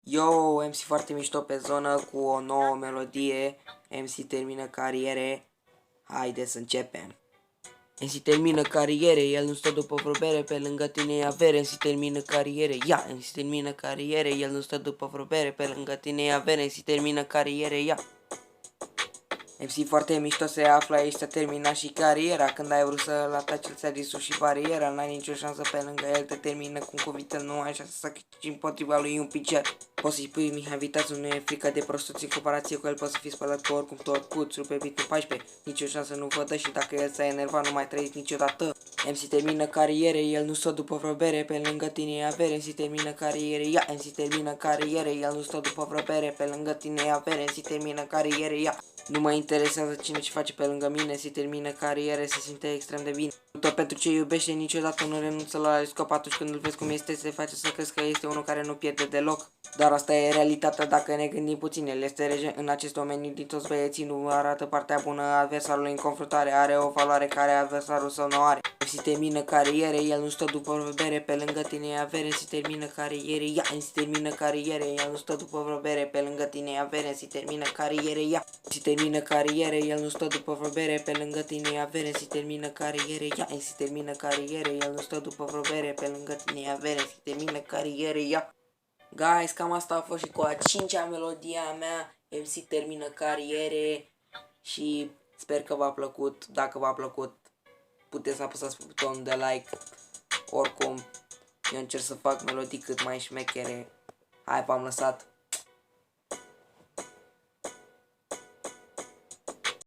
Yo, MC foarte mișto pe zonă cu o nouă melodie. MC termină cariere. Haide să începem. MC termină cariere, el nu stă după vreo bere, pe lângă tine e avere. MC termină cariere, ia. MC termină cariere, el nu stă după vreo bere, pe lângă tine e avere. MC termină cariere, ia. MC foarte mișto se află aici, să termina și cariera. Când ai vrut să-l ataci, ți-a distrus și bariera. N-ai nicio șansă pe lângă el, te termină cu cuvinte, nu ai șansă să câștigi împotriva lui un picer. Poți să-i spui Mihai Viteazu, nu e frică de prostuți, în comparație cu el poți să fii spălat cu oricum tot puț, rupe bitul 14. Nicio șansă nu vă dă și dacă el s-a enervat, nu mai trăiți niciodată. MC termină cariere, el nu stă după vreo bere, pe lângă tine e avere. MC termină cariere, ia. MC termină cariere, el nu stă după vreo bere, pe lângă tine e avere. MC termină cariere, ia. Nu mă interesează cine ce face pe lângă mine, se termină cariere, se simte extrem de bine. Tot pentru ce iubește, niciodată nu renunță la scop. Atunci când îl vezi cum este, se face să crezi că este unul care nu pierde deloc. Dar asta e realitatea dacă ne gândim puțin. El este rege în acest domeniu din toți băieții, nu arată partea bună a adversarului în confruntare. Are o valoare care adversarul său nu are. Se termină cariere, el nu stă după bere, pe lângă tine e avere. Se termină cariere, ia. Se termină cariere, el nu stă după vreo bere, pe lângă tine e avere. Se termină cariere, ia. Se termină cariere, el nu stă după vreo bere, pe lângă tine e avere. Se termină cariere, ia. Se termină cariere, el nu stă după vreo bere, pe lângă tine e avere. Se termină cariere, ia. Guys, cam asta a fost și cu a 5-a melodie a mea. MC termină cariere. Și sper că v-a plăcut. Dacă v-a plăcut, puteți să apăsați pe butonul de like. Oricum, eu încerc să fac melodii cât mai șmechere. Hai, v-am lăsat.